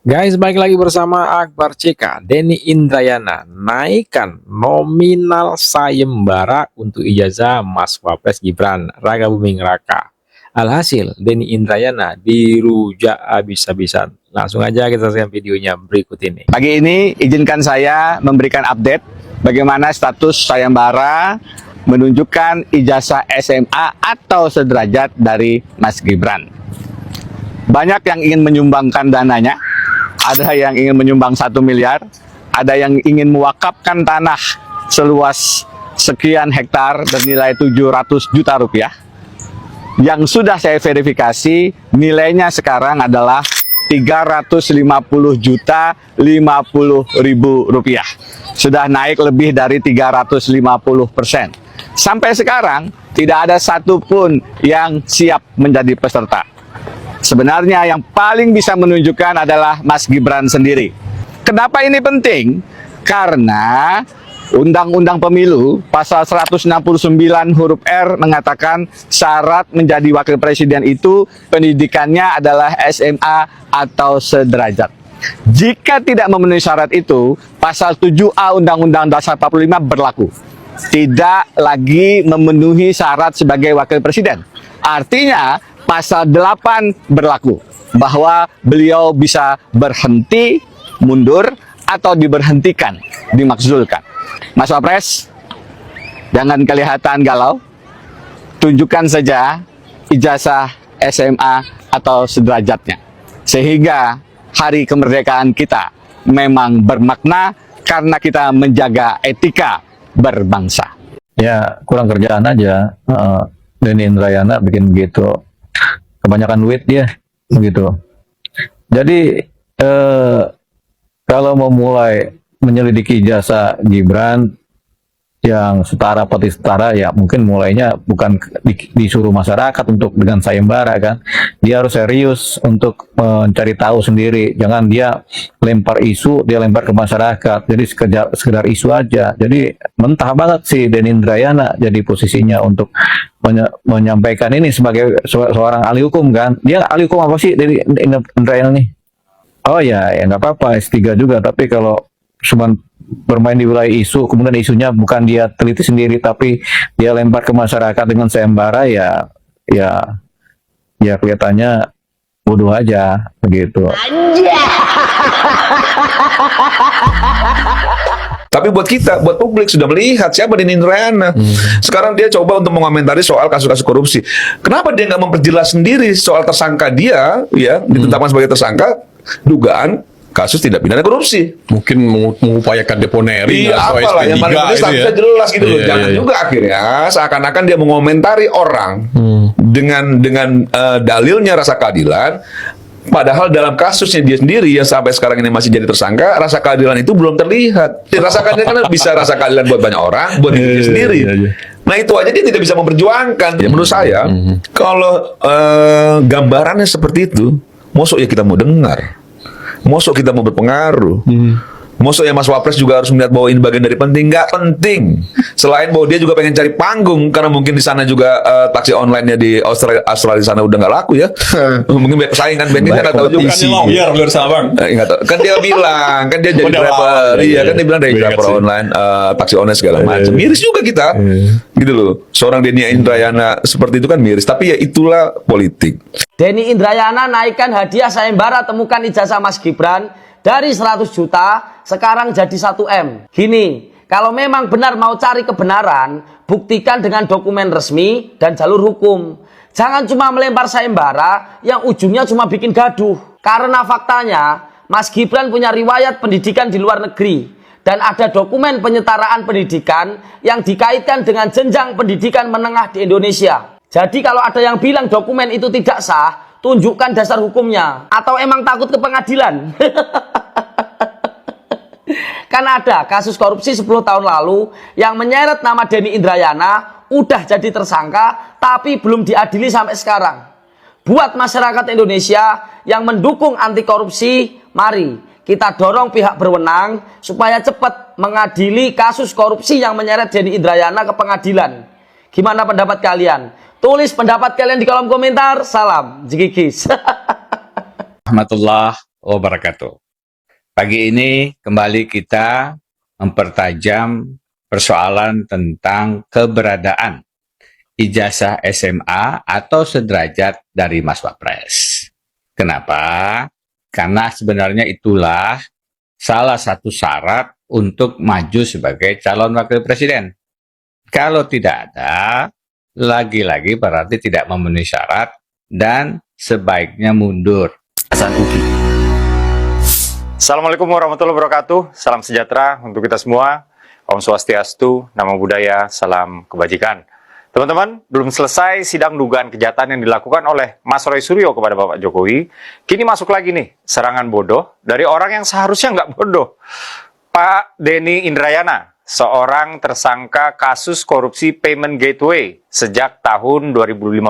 Guys, balik lagi bersama Akbar CK. Denny Indrayana naikkan nominal sayembara untuk ijazah Mas Wapres Gibran Raka Buming Raka. Alhasil, Denny Indrayana dirujak habis-habisan. Langsung aja kita saksikan videonya berikut ini. Pagi ini izinkan saya memberikan update bagaimana status sayembara menunjukkan ijazah SMA atau sederajat dari Mas Gibran. Banyak yang ingin menyumbangkan dananya, ada yang ingin menyumbang 1 miliar, ada yang ingin mewakafkan tanah seluas sekian hektar bernilai 700 juta rupiah. Yang sudah saya verifikasi nilainya sekarang adalah 350 juta 50 ribu rupiah. Sudah naik lebih dari 350%. Sampai sekarang tidak ada satupun yang siap menjadi peserta. Sebenarnya yang paling bisa menunjukkan adalah Mas Gibran sendiri. Kenapa ini penting? Karena Undang-Undang Pemilu pasal 169 huruf R mengatakan syarat menjadi wakil presiden itu pendidikannya adalah SMA atau sederajat. Jika tidak memenuhi syarat itu, pasal 7A Undang-Undang Dasar 45 berlaku. Tidak lagi memenuhi syarat sebagai wakil presiden. Artinya pasal 8 berlaku bahwa beliau bisa berhenti, mundur, atau diberhentikan, dimakzulkan. Mas Wapres, jangan kelihatan galau, tunjukkan saja ijazah SMA atau sederajatnya. Sehingga hari kemerdekaan kita memang bermakna karena kita menjaga etika berbangsa. Ya kurang kerjaan aja. Denny Indrayana bikin gitu, kebanyakan duit dia begitu. Jadi kalau mau mulai menyelidiki jasa Gibran yang setara pati setara, ya mungkin mulainya bukan disuruh masyarakat untuk dengan sayembara kan. Dia harus serius untuk mencari tahu sendiri. Jangan dia lempar isu, dia lempar ke masyarakat. Jadi sekedar isu aja. Jadi mentah banget sih Denny Indrayana jadi posisinya untuk menyampaikan ini sebagai seorang ahli hukum kan. Dia ahli hukum apa sih Denny Indrayana nih? Oh ya nggak apa-apa, S3 juga. Tapi kalau cuman bermain di wilayah isu, kemudian isunya bukan dia teliti sendiri, tapi dia lempar ke masyarakat dengan sayembara, ya kelihatannya bodoh aja begitu. Tapi buat kita, buat publik sudah melihat siapa Denny Indrayana. Sekarang dia coba untuk mengomentari soal kasus-kasus korupsi. Kenapa dia nggak memperjelas sendiri soal tersangka dia, ya ditetapkan sebagai tersangka dugaan kasus tindak pidana korupsi? Mungkin mengupayakan deponeri Iya, atau apalah yang mana SP3 itu ya. jelas gitu loh. Iya, Jangan iya. juga akhirnya seakan-akan dia mengomentari orang dengan dalilnya rasa keadilan. Padahal dalam kasusnya dia sendiri yang sampai sekarang ini masih jadi tersangka, rasa keadilan itu belum terlihat. Rasa keadilan kan bisa rasa keadilan buat banyak orang, buat dirinya sendiri. Nah itu aja dia tidak bisa memperjuangkan. Ya, menurut saya, kalau gambarannya seperti itu, mosok ya kita mau dengar, mosok kita mau berpengaruh. Mosok ya Mas Wapres juga harus melihat bahwa ini bagian dari penting? Nggak penting. Selain bahwa dia juga pengen cari panggung karena mungkin di sana juga taksi online-nya di Australia sana udah nggak laku ya. Mungkin banyak pesaing kan, Ben kita nggak tahu juga. Bukannya lawyer luar sana bang. Nggak tahu. Kan dia bilang, kan dia jadi dia driver. lawan. Iya kan dia bilang dari Gue ingat driver sih. online, taksi online segala macam. Miris juga kita, gitu loh. Seorang Denny Indrayana seperti itu kan miris. Tapi ya itulah politik. Denny Indrayana naikkan hadiah sayembara temukan ijazah Mas Gibran dari 100 juta sekarang jadi 1 M. Gini, kalau memang benar mau cari kebenaran, buktikan dengan dokumen resmi dan jalur hukum. Jangan cuma melempar sayembara yang ujungnya cuma bikin gaduh. Karena faktanya, Mas Gibran punya riwayat pendidikan di luar negeri. Dan ada dokumen penyetaraan pendidikan yang dikaitkan dengan jenjang pendidikan menengah di Indonesia. Jadi kalau ada yang bilang dokumen itu tidak sah, tunjukkan dasar hukumnya. Atau emang takut ke pengadilan? Kan ada kasus korupsi 10 tahun lalu yang menyeret nama Denny Indrayana, udah jadi tersangka, tapi belum diadili sampai sekarang. Buat masyarakat Indonesia yang mendukung anti korupsi, mari kita dorong pihak berwenang supaya cepat mengadili kasus korupsi yang menyeret Denny Indrayana ke pengadilan. Gimana pendapat kalian? Tulis pendapat kalian di kolom komentar. Salam, Jigigis. Rahmatullah wabarakatuh. Pagi ini kembali kita mempertajam persoalan tentang keberadaan ijazah SMA atau sederajat dari Mas Wapres. Kenapa? Karena sebenarnya itulah salah satu syarat untuk maju sebagai calon wakil presiden. Kalau tidak ada, lagi-lagi berarti tidak memenuhi syarat dan sebaiknya mundur. Hasan Uki. Assalamualaikum warahmatullahi wabarakatuh. Salam sejahtera untuk kita semua. Om Swastiastu, Namo Buddhaya, salam kebajikan. Teman-teman, belum selesai sidang dugaan kejahatan yang dilakukan oleh Mas Roy Suryo kepada Bapak Jokowi. Kini masuk lagi nih, serangan bodoh dari orang yang seharusnya nggak bodoh. Pak Denny Indrayana, seorang tersangka kasus korupsi payment gateway sejak tahun 2015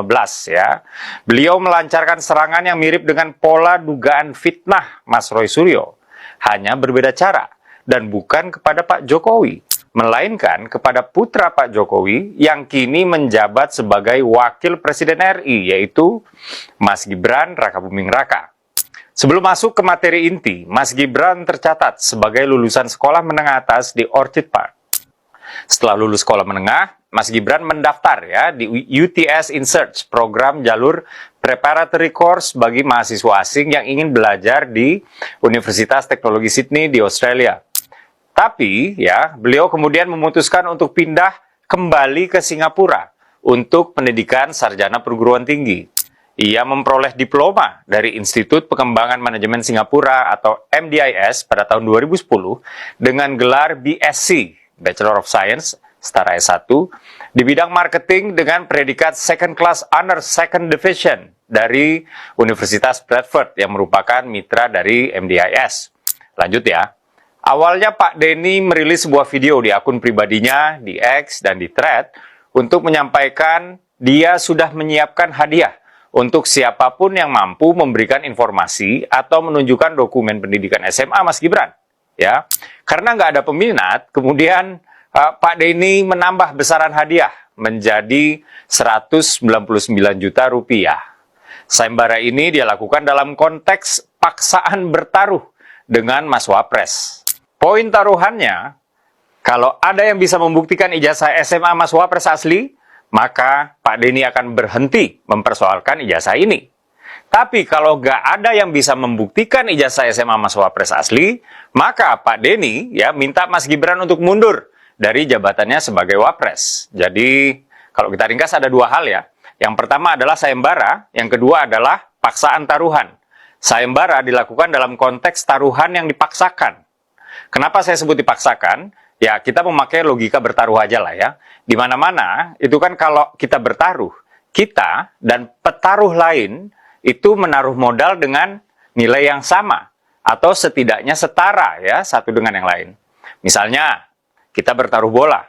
ya. Beliau melancarkan serangan yang mirip dengan pola dugaan fitnah Mas Roy Suryo. Hanya berbeda cara dan bukan kepada Pak Jokowi, melainkan kepada putra Pak Jokowi yang kini menjabat sebagai wakil presiden RI, yaitu Mas Gibran Rakabuming Raka. Sebelum masuk ke materi inti, Mas Gibran tercatat sebagai lulusan sekolah menengah atas di Orchid Park. Setelah lulus sekolah menengah, Mas Gibran mendaftar ya di UTS In Search, program jalur preparatory course bagi mahasiswa asing yang ingin belajar di Universitas Teknologi Sydney di Australia. Tapi ya, beliau kemudian memutuskan untuk pindah kembali ke Singapura untuk pendidikan sarjana perguruan tinggi. Ia memperoleh diploma dari Institut Pengembangan Manajemen Singapura atau MDIS pada tahun 2010 dengan gelar BSc, Bachelor of Science, setara S1, di bidang marketing dengan predikat Second Class Honors Second Division dari Universitas Bradford yang merupakan mitra dari MDIS. Lanjut ya. Awalnya Pak Denny merilis sebuah video di akun pribadinya, di X dan di Thread, untuk menyampaikan dia sudah menyiapkan hadiah untuk siapapun yang mampu memberikan informasi atau menunjukkan dokumen pendidikan SMA Mas Gibran. Ya, karena nggak ada peminat, kemudian Pak Denny menambah besaran hadiah menjadi 199 juta rupiah. Sayembara ini dia lakukan dalam konteks paksaan bertaruh dengan Mas Wapres. Poin taruhannya, kalau ada yang bisa membuktikan ijazah SMA Mas Wapres asli, maka Pak Denny akan berhenti mempersoalkan ijazah ini. Tapi kalau nggak ada yang bisa membuktikan ijazah SMA Mas Wapres asli, maka Pak Denny ya minta Mas Gibran untuk mundur dari jabatannya sebagai Wapres. Jadi kalau kita ringkas ada dua hal ya. Yang pertama adalah sayembara, yang kedua adalah paksaan taruhan. Sayembara dilakukan dalam konteks taruhan yang dipaksakan. Kenapa saya sebut dipaksakan? Ya kita memakai logika bertaruh aja lah ya. Di mana-mana itu kan kalau kita bertaruh, kita dan petaruh lain itu menaruh modal dengan nilai yang sama atau setidaknya setara ya satu dengan yang lain. Misalnya kita bertaruh bola,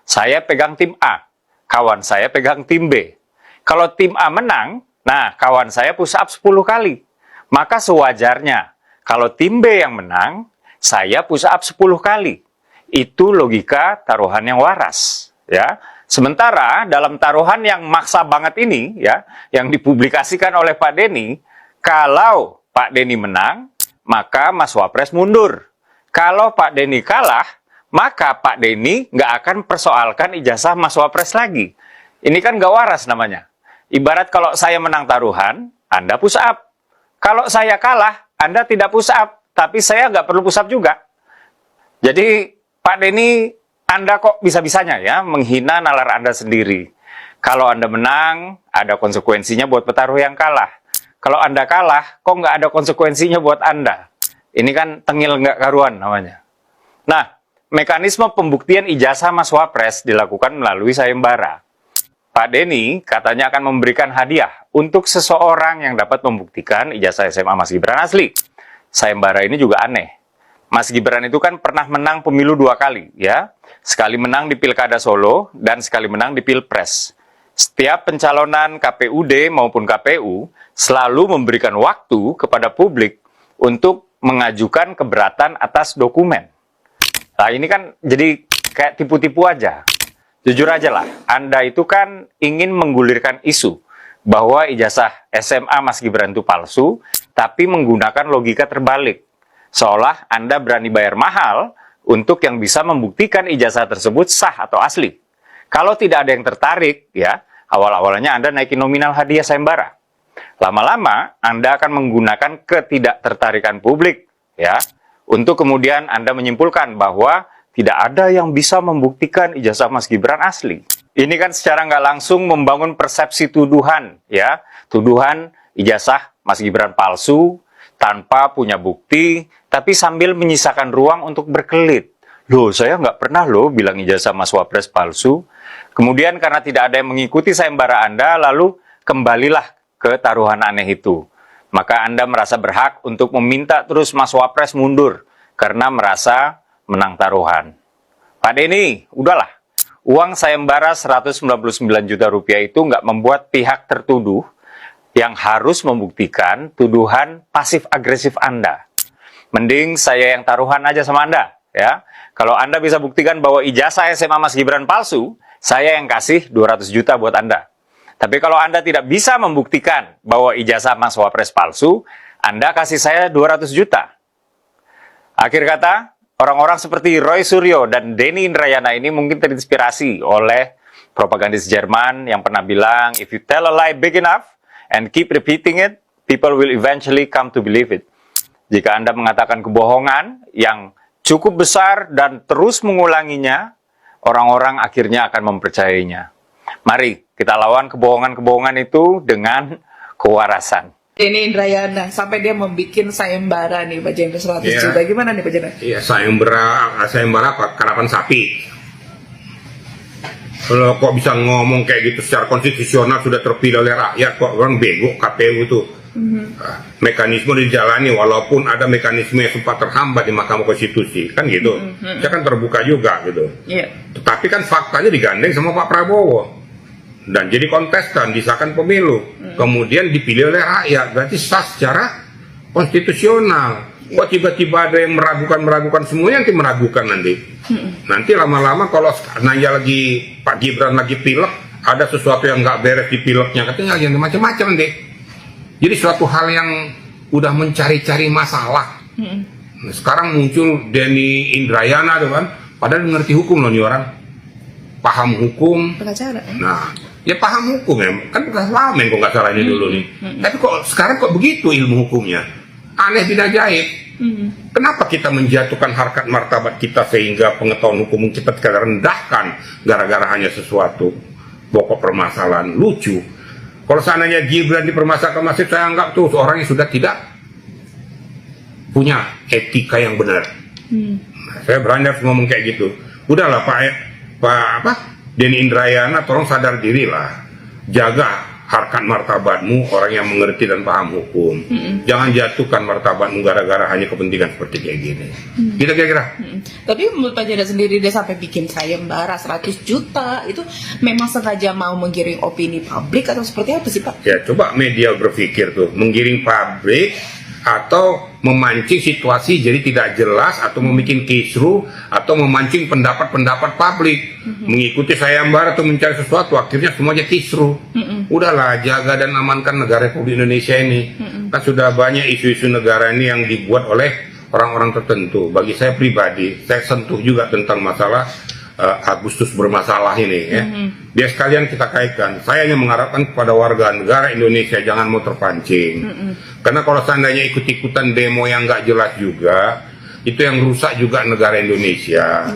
saya pegang tim A, kawan saya pegang tim B. Kalau tim A menang, nah kawan saya push up 10 kali. Maka sewajarnya kalau tim B yang menang, saya push up 10 kali. Itu logika taruhan yang waras ya. Sementara dalam taruhan yang maksa banget ini ya, yang dipublikasikan oleh Pak Denny, kalau Pak Denny menang, maka Mas Wapres mundur. Kalau Pak Denny kalah, maka Pak Denny nggak akan persoalkan ijazah Mas Wapres lagi. Ini kan nggak waras namanya. Ibarat kalau saya menang taruhan, Anda push up. Kalau saya kalah, Anda tidak push up, tapi saya nggak perlu push up juga. Jadi Pak Denny, Anda kok bisa-bisanya ya menghina nalar Anda sendiri. Kalau Anda menang, ada konsekuensinya buat petaruh yang kalah. Kalau Anda kalah, kok nggak ada konsekuensinya buat Anda? Ini kan tengil nggak karuan namanya. Nah, mekanisme pembuktian ijazah Mas Wapres dilakukan melalui sayembara. Pak Denny katanya akan memberikan hadiah untuk seseorang yang dapat membuktikan ijazah SMA Mas Gibran asli. Sayembara ini juga aneh. Mas Gibran itu kan pernah menang pemilu 2 kali ya. Sekali menang di Pilkada Solo dan sekali menang di Pilpres. Setiap pencalonan KPUD maupun KPU selalu memberikan waktu kepada publik untuk mengajukan keberatan atas dokumen. Nah ini kan jadi kayak tipu-tipu aja. Jujur aja lah, Anda itu kan ingin menggulirkan isu bahwa ijazah SMA Mas Gibran itu palsu, tapi menggunakan logika terbalik. Seolah Anda berani bayar mahal untuk yang bisa membuktikan ijazah tersebut sah atau asli. Kalau tidak ada yang tertarik, ya, awal-awalnya Anda naikin nominal hadiah sayembara. Lama-lama Anda akan menggunakan ketidaktertarikan publik, ya, untuk kemudian Anda menyimpulkan bahwa tidak ada yang bisa membuktikan ijazah Mas Gibran asli. Ini kan secara nggak langsung membangun persepsi tuduhan, ya, tuduhan ijazah Mas Gibran palsu tanpa punya bukti, tapi sambil menyisakan ruang untuk berkelit. Loh, saya nggak pernah loh bilang ijazah Mas Wapres palsu. Kemudian karena tidak ada yang mengikuti sayembara Anda, lalu kembalilah ke taruhan aneh itu. Maka Anda merasa berhak untuk meminta terus Mas Wapres mundur karena merasa menang taruhan. Pak Denny, udahlah. Uang sayembara 199 juta rupiah itu nggak membuat pihak tertuduh yang harus membuktikan tuduhan pasif-agresif Anda. Mending saya yang taruhan aja sama Anda, ya. Kalau Anda bisa buktikan bahwa ijazah SMA Mas Gibran palsu, saya yang kasih 200 juta buat Anda. Tapi kalau Anda tidak bisa membuktikan bahwa ijazah Mas Wapres palsu, Anda kasih saya 200 juta. Akhir kata, orang-orang seperti Roy Suryo dan Denny Indrayana ini mungkin terinspirasi oleh propagandis Jerman yang pernah bilang, if you tell a lie big enough and keep repeating it, people will eventually come to believe it. Jika Anda mengatakan kebohongan yang cukup besar dan terus mengulanginya, orang-orang akhirnya akan mempercayainya. Mari kita lawan kebohongan-kebohongan itu dengan kewarasan. Ini Indrayana sampai dia membuat sayembara nih Pak Jendral 100 Iya. juta. Gimana nih Pak Jendral? Iya, sayembara apa? Karapan sapi. Kalau kok bisa ngomong kayak gitu secara konstitusional sudah terpilih oleh rakyat, kok orang bego KPU itu. Mekanisme dijalani walaupun ada mekanisme yang sempat terhambat di Mahkamah Konstitusi, kan gitu. Saya kan terbuka juga gitu. Iya. Tetapi kan faktanya digandeng sama Pak Prabowo. Dan jadi kontestan, disahkan pemilu. Kemudian dipilih oleh rakyat, berarti sah secara konstitusional. Kok tiba-tiba ada yang meragukan semuanya, nanti meragukan nanti. Nanti lama-lama kalau nanya lagi Pak Gibran lagi pilek, ada sesuatu yang nggak beres di pileknya, katanya yang macam-macam deh. Jadi suatu hal yang udah mencari-cari masalah. Nah, sekarang muncul Denny Indrayana tuh kan, padahal ngerti hukum loh nih orang. Paham hukum. Pengacara. Nah, ya paham hukum ya, kan udah lama kok nggak salah ini dulu nih. Tapi kok sekarang kok begitu ilmu hukumnya? Aneh tidak ajaib. Kenapa kita menjatuhkan harkat martabat kita sehingga pengetahuan hukum kita rendahkan gara-gara hanya sesuatu pokok permasalahan lucu? Kalau seandainya Gibran dipermasalahkan masih saya anggap tuh seorang yang sudah tidak punya etika yang benar. Nah, saya berani harus ngomong kayak gitu. Udahlah Denny Indrayana, tolong sadar diri lah. Jaga harkat martabatmu, orang yang mengerti dan paham hukum. Jangan jatuhkan martabatmu gara-gara hanya kepentingan seperti kayak gini. Gitu kira-kira. Tapi menurut Pak Jendral sendiri dia sampai bikin sayembara 100 juta itu memang sengaja mau menggiring opini publik atau seperti apa sih Pak? Ya coba media berpikir tuh, menggiring publik atau memancing situasi jadi tidak jelas, atau membuat kisruh, atau memancing pendapat-pendapat publik, mengikuti sayembara atau mencari sesuatu, akhirnya semuanya kisruh. Udahlah, jaga dan amankan negara Republik Indonesia ini. Kan sudah banyak isu-isu negara ini yang dibuat oleh orang-orang tertentu. Bagi saya pribadi, saya sentuh juga tentang masalah Agustus bermasalah ini ya. Dia sekalian kita kaitkan. Saya hanya mengharapkan kepada warga negara Indonesia jangan mau terpancing. Karena kalau seandainya ikut-ikutan demo yang nggak jelas juga, itu yang rusak juga negara Indonesia.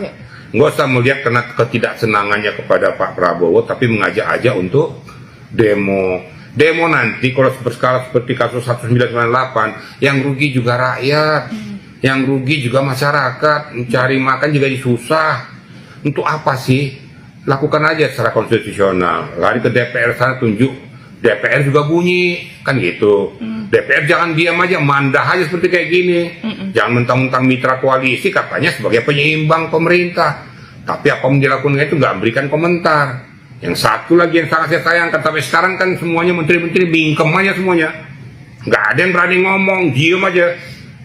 Nggak usah melihat karena ketidaksenangannya kepada Pak Prabowo, tapi mengajak-ajak untuk demo. Demo nanti kalau berskala seperti kasus 1998, yang rugi juga rakyat, yang rugi juga masyarakat, mencari makan juga susah. Untuk apa sih? Lakukan aja secara konstitusional. Lari ke DPR sana, tunjuk DPR juga bunyi, kan gitu. DPR jangan diam aja, mandah aja seperti kayak gini. Jangan mentang-mentang mitra koalisi katanya sebagai penyeimbang pemerintah, tapi apa yang dilakukan itu nggak memberikan komentar. Yang satu lagi yang sangat saya sayangkan, sampai sekarang kan semuanya menteri-menteri bingkem aja semuanya, nggak ada yang berani ngomong, diem aja.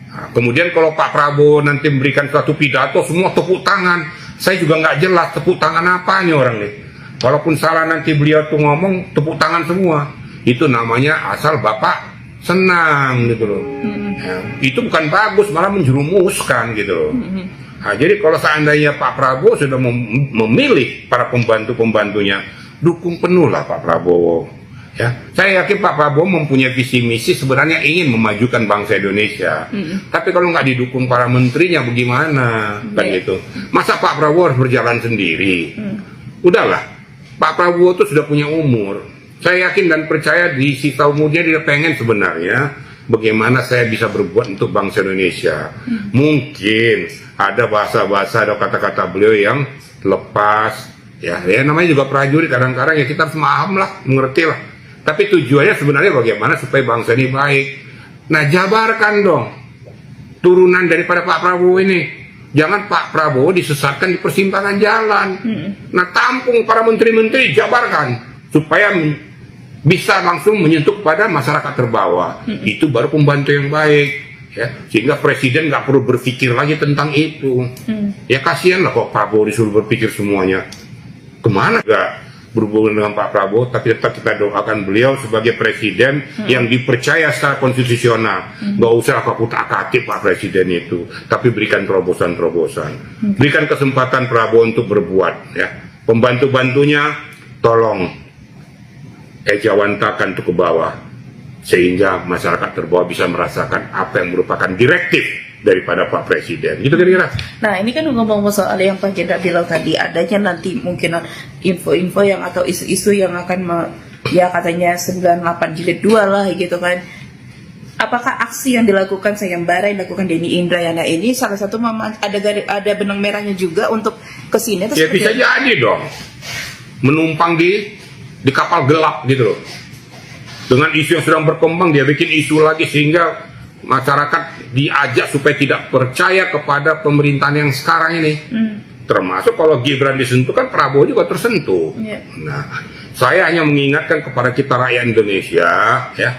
Nah, kemudian kalau Pak Prabowo nanti memberikan suatu pidato, semua tepuk tangan. Saya juga nggak jelas tepuk tangan apa nih orang nih. Walaupun salah nanti beliau tuh ngomong, tepuk tangan semua. Itu namanya asal Bapak senang gitu loh. Ya, itu bukan bagus, malah menjerumuskan gitu loh. Nah, jadi kalau seandainya Pak Prabowo sudah memilih para pembantu-pembantunya, dukung penuh lah Pak Prabowo. Ya, saya yakin Pak Prabowo mempunyai visi misi sebenarnya ingin memajukan bangsa Indonesia. Tapi kalau nggak didukung para menterinya bagaimana? Kan gitu. Masa Pak Prabowo harus berjalan sendiri? Udahlah, Pak Prabowo itu sudah punya umur. Saya yakin dan percaya di sisa umurnya dia pengen sebenarnya bagaimana saya bisa berbuat untuk bangsa Indonesia. Mungkin ada bahasa-bahasa, ada kata-kata beliau yang lepas. Ya namanya juga prajurit, kadang-kadang ya kita harus paham lah, mengerti lah. Tapi tujuannya sebenarnya bagaimana supaya bangsa ini baik. Nah, jabarkan dong turunan daripada Pak Prabowo ini. Jangan Pak Prabowo disesatkan di persimpangan jalan. Nah, tampung para menteri-menteri, jabarkan supaya bisa langsung menyentuh kepada masyarakat terbawah. Itu baru pembantu yang baik, ya. Sehingga presiden nggak perlu berpikir lagi tentang itu. Ya kasihan lah kok Prabowo disuruh berpikir semuanya. Kemana nggak berhubungan dengan Pak Prabowo, tapi tetap kita doakan beliau sebagai presiden yang dipercaya secara konstitusional. Nggak usah kutak-atik Pak Presiden itu, tapi berikan terobosan-terobosan. Berikan kesempatan Prabowo untuk berbuat, ya. Pembantu-bantunya tolong ejawantakan itu ke bawah, sehingga masyarakat terbawah bisa merasakan apa yang merupakan direktif daripada Pak Presiden. Gitu kira-kira. Nah, ini kan ngomong soal yang Pak Jenderal bilang tadi, adanya nanti mungkin info-info yang atau isu-isu yang akan ya katanya 98 jilid 2 lah gitu kan. Apakah aksi yang dilakukan sayembara yang dilakukan Denny Indrayana ini salah satu ada benang merahnya juga untuk kesini? Ya bisa jadi dong, menumpang di kapal gelap gitu loh. Dengan isu yang sedang berkembang dia bikin isu lagi sehingga masyarakat diajak supaya tidak percaya kepada pemerintahan yang sekarang ini. Termasuk kalau Gibran disentuh kan Prabowo juga tersentuh. Nah, saya hanya mengingatkan kepada kita rakyat Indonesia, ya.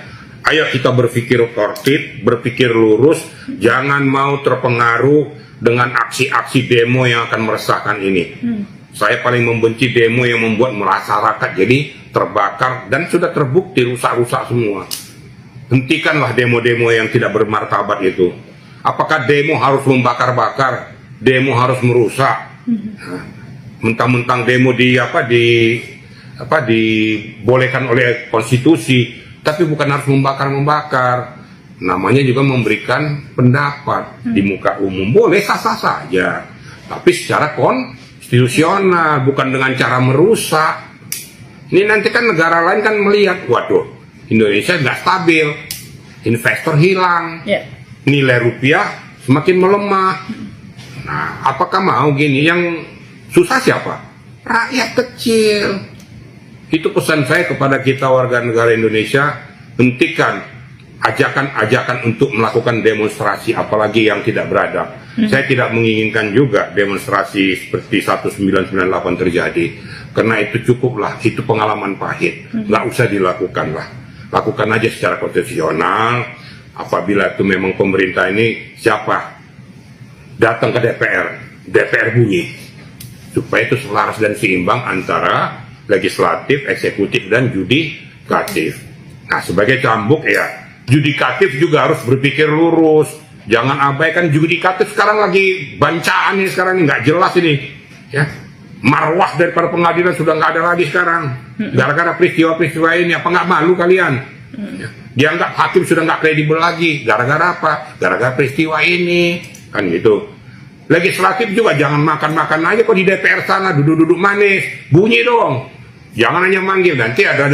Ayo kita berpikir tertib, berpikir lurus, jangan mau terpengaruh dengan aksi-aksi demo yang akan meresahkan ini. Saya paling membenci demo yang membuat masyarakat jadi terbakar dan sudah terbukti rusak-rusak semua. Hentikanlah demo-demo yang tidak bermartabat itu. Apakah demo harus membakar-bakar? Demo harus merusak? Mentang-mentang demo dibolehkan oleh konstitusi, tapi bukan harus membakar-membakar. Namanya juga memberikan pendapat di muka umum, boleh sah-sah saja, tapi secara konstitusional, bukan dengan cara merusak. Ini nanti kan negara lain kan melihat, waduh, Indonesia nggak stabil, investor hilang, nilai rupiah semakin melemah. Nah, apakah mau gini? Yang susah siapa? Rakyat kecil. Itu pesan saya kepada kita warga negara Indonesia, hentikan ajakan-ajakan untuk melakukan demonstrasi, apalagi yang tidak beradab. Saya tidak menginginkan juga demonstrasi seperti 1998 terjadi, karena itu cukuplah, itu pengalaman pahit, nggak usah dilakukan lah. Lakukan aja secara konstitusional. Apabila itu memang pemerintah ini siapa datang ke DPR bunyi, supaya itu selaras dan seimbang antara legislatif, eksekutif, dan yudikatif. Nah, sebagai cambuk ya, yudikatif juga harus berpikir lurus. Jangan abaikan yudikatif, sekarang lagi bancaan ini, sekarang nggak jelas ini, ya. Marwah daripada pengadilan sudah nggak ada lagi sekarang, gara-gara peristiwa-peristiwa ini. Apa nggak malu kalian? Ya. Dianggap hakim sudah nggak kredibel lagi, gara-gara apa? Gara-gara peristiwa ini, kan gitu. Legislatif juga jangan makan-makan aja kok di DPR sana, duduk-duduk manis, bunyi dong. Jangan hanya manggil, nanti ada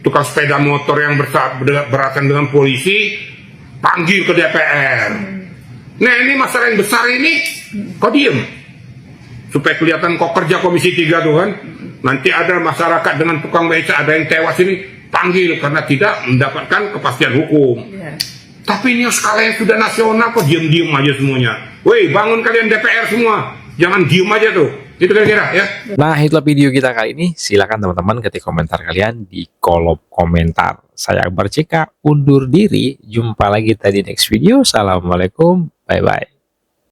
tukang sepeda motor yang beratan dengan polisi, panggil ke DPR. Nah, ini masalah yang besar ini, kok diem? Supaya kelihatan kok kerja Komisi 3 tuh kan. Nanti ada masyarakat dengan tukang beca, ada yang tewas ini, panggil karena tidak mendapatkan kepastian hukum. Tapi ini skala yang sudah nasional, kok diem-diem aja semuanya. Woi, bangun kalian DPR semua, jangan diem aja tuh. Itu kira-kira ya. Nah, itulah video kita kali ini. Silakan teman-teman ketik komentar kalian di kolom komentar. Saya Akbar CK undur diri. Jumpa lagi tadi next video. Assalamualaikum. Bye-bye.